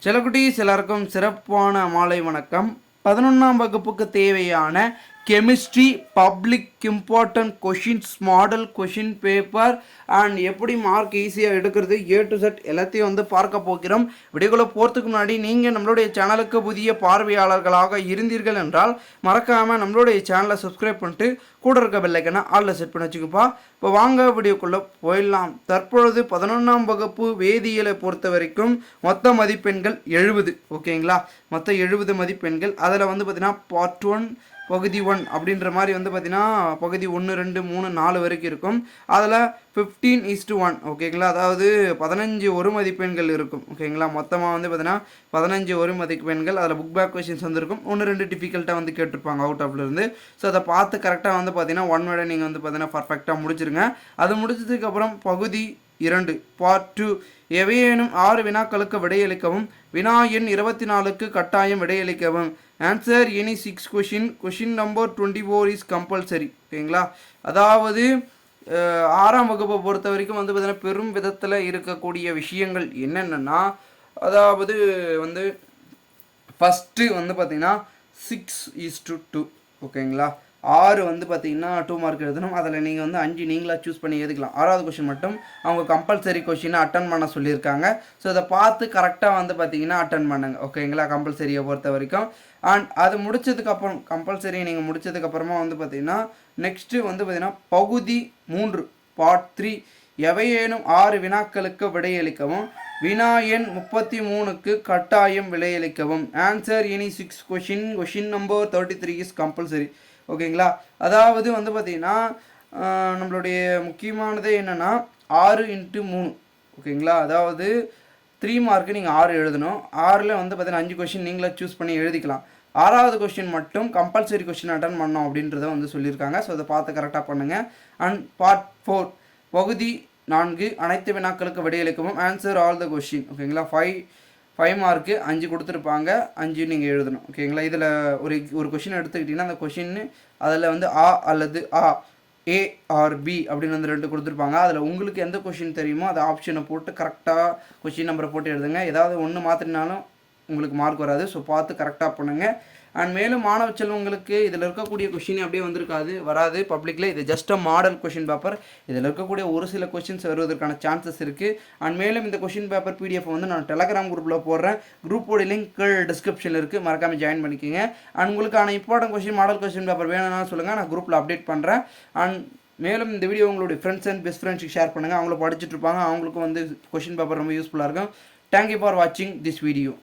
செல்லக்குட்டீஸ் எல்லாருக்கும் சிறப்பான மாலை வணக்கம். 11ஆம் வகுப்புக்கு தேவையான chemistry public important questions model question paper and எப்படி மார்க் ஈஸியாக எடுக்கிறது A to Z எல்லாத்தையும் பார்க்க போகிறோம். வீடியோக்குள்ளே போகிறதுக்கு முன்னாடி நீங்கள் நம்மளுடைய சேனலுக்கு புதிய பார்வையாளர்களாக இருந்தீர்கள் என்றால் மறக்காமல் நம்மளுடைய சேனலை சப்ஸ்கிரைப் பண்ணிட்டு கூட இருக்க பெல்லைக்கனை ஆளில் செட் பண்ணி வச்சுக்கப்பா. இப்போ வாங்க வீடியோக்குள்ளே போயிடலாம். தற்பொழுது 11ஆம் வகுப்பு வேதியியலை பொறுத்த வரைக்கும் மொத்த மதிப்பெண்கள் 70. ஓகேங்களா, மொத்தம் 70 மதிப்பெண்கள். அதில் பார்த்தீங்கன்னா பார்ட் 1 பகுதி 1 அப்படின்ற மாதிரி பார்த்தீங்கன்னா பகுதி 1 2 3 4 வரைக்கும் இருக்கும். அதில் 15:1 ஓகேங்களா, அதாவது 15 ஒரு மதிப்பெண்கள் இருக்கும். ஓகேங்களா, மொத்தமாக பார்த்தீங்கன்னா 15 ஒரு மதிப்பெண்கள். அதில் புக் பேக் கொஷின்ஸ் வந்துருக்கும். 1-2 டிஃபிகல்ட்டாக கேட்டிருப்பாங்க அவுட் ஆஃப்லேருந்து. ஸோ அதை பார்த்து கரெக்டாக பார்த்தீங்கன்னா 1 வேர்டை நீங்கள் பார்த்தீங்கன்னா பர்ஃபெக்டாக முடிச்சிருங்க. அது முடிச்சதுக்கப்புறம் பகுதி 2 பார்ட் 2 எவையேனும் 6 வினாக்களுக்கு விடையளிக்கவும். வினா எண் 24க்கு கட்டாயம் விடையளிக்கவும். Answer any 6 question number 24 is compulsory. ஓகேங்களா, அதாவது 6ஆம் வகுப்பை பொறுத்த வரைக்கும் பார்த்தீங்கன்னா பெரும் விதத்தில் இருக்கக்கூடிய விஷயங்கள் என்னென்னா, அதாவது ஃபஸ்ட்டு பார்த்தீங்கன்னா 6:2. ஓகேங்களா, 6 பார்த்தீங்கன்னா 2 மார்க் எழுதணும். அதில் நீங்கள் 5 நீங்களாக சூஸ் பண்ணி எழுதிக்கலாம். 6வது கொஷின் மட்டும் அவங்க கம்பல்சரி கொஷினை அட்டன் பண்ண சொல்லியிருக்காங்க. ஸோ அதை பார்த்து கரெக்டாக பார்த்தீங்கன்னா அட்டன் பண்ணுங்க. ஓகேங்களா, கம்பல்சரியை பொறுத்த வரைக்கும். அண்ட் அது முடித்ததுக்கப்புறம் கம்பல்சரி நீங்கள் முடித்ததுக்கப்புறமா பார்த்தீங்கன்னா நெக்ஸ்ட்டு பார்த்தீங்கன்னா பகுதி 3 பார்ட் 3 எவையேனும் 6 வினாக்களுக்கு விடையளிக்கவும். வினா எண் 33க்கு கட்டாயம் விடையளிக்கவும். Answer any 6 question number 33 is compulsory. ஓகேங்களா, அதாவது பார்த்தீங்கன்னா நம்மளுடைய முக்கியமானதே என்னென்னா 6x3. ஓகேங்களா, அதாவது 3 மார்க்கு நீங்கள் 6 எழுதணும். 6ல் பார்த்தீங்கன்னா 5 கொஷின் நீங்களே சூஸ் பண்ணி எழுதிக்கலாம். 6வது கொஷின் மட்டும் கம்பல்சரி கொஷின் அட்டன் பண்ணோம் அப்படின்றத சொல்லியிருக்காங்க. ஸோ அதை பார்த்து கரெக்டாக பண்ணுங்கள். அண்ட் பார்ட் 4 பகுதி 4 அனைத்து வினாக்களுக்கு விடையளிக்கவும். Answer all the question. ஓகேங்களா, 5 மார்க்கு 5 கொடுத்துருப்பாங்க, 5 நீங்கள் எழுதணும். ஓகேங்களா, இதில் ஒரு கொஷின் எடுத்துக்கிட்டிங்கன்னா அந்த கொஷின் அதில் ஆ அல்லது ஏ ஆர் பி அப்படின்னு 2 கொடுத்துருப்பாங்க. அதில் உங்களுக்கு எந்த கொஷின் தெரியுமோ அதை ஆப்ஷனை போட்டு கரெக்டாக கொஷின் நம்பரை போட்டு எழுதுங்க. ஏதாவது ஒன்று மாற்றினாலும் உங்களுக்கு மார்க் வராது. ஸோ பார்த்து கரெக்டாக பண்ணுங்கள். அண்ட் மேலும் மாணவ செல்வங்களுக்கு இதில் இருக்கக்கூடிய கொஷின் அப்படியே வராது பப்ளிக்கில். இது just a model question paper. இதில் இருக்கக்கூடிய ஒரு சில கொஷின்ஸ் வருவதற்கான சான்சஸ் இருக்குது. அண்ட் மேலும் இந்த கொஷின் பேப்பர் பிடிஎஃப் நான் டெலகிராம் குரூப்பில் போடுறேன். குரூப்போட லிங்க் டிஸ்கிரிப்ஷனில் இருக்குது, மறக்காமல் ஜாயின் பண்ணிக்கோங்க. அண்ட் உங்களுக்கான important question model question paper வேணும்னா சொல்லுங்கள், நான் குரூப்பில் அப்டேட் பண்ணுறேன். அண்ட் மேலும் இந்த வீடியோ உங்களுடைய ஃப்ரெண்ட்ஸ் அண்ட் பெஸ்ட் ஃப்ரெண்ட்ஸுக்கு ஷேர் பண்ணுங்கள். அவங்கள படிச்சுட்டு இருப்பாங்க, அவங்களுக்கும் கொஷின் பேப்பர் ரொம்ப யூஸ்ஃபுல்லாக இருக்கும். தேங்க்யூ ஃபார் வாட்சிங் திஸ் வீடியோ.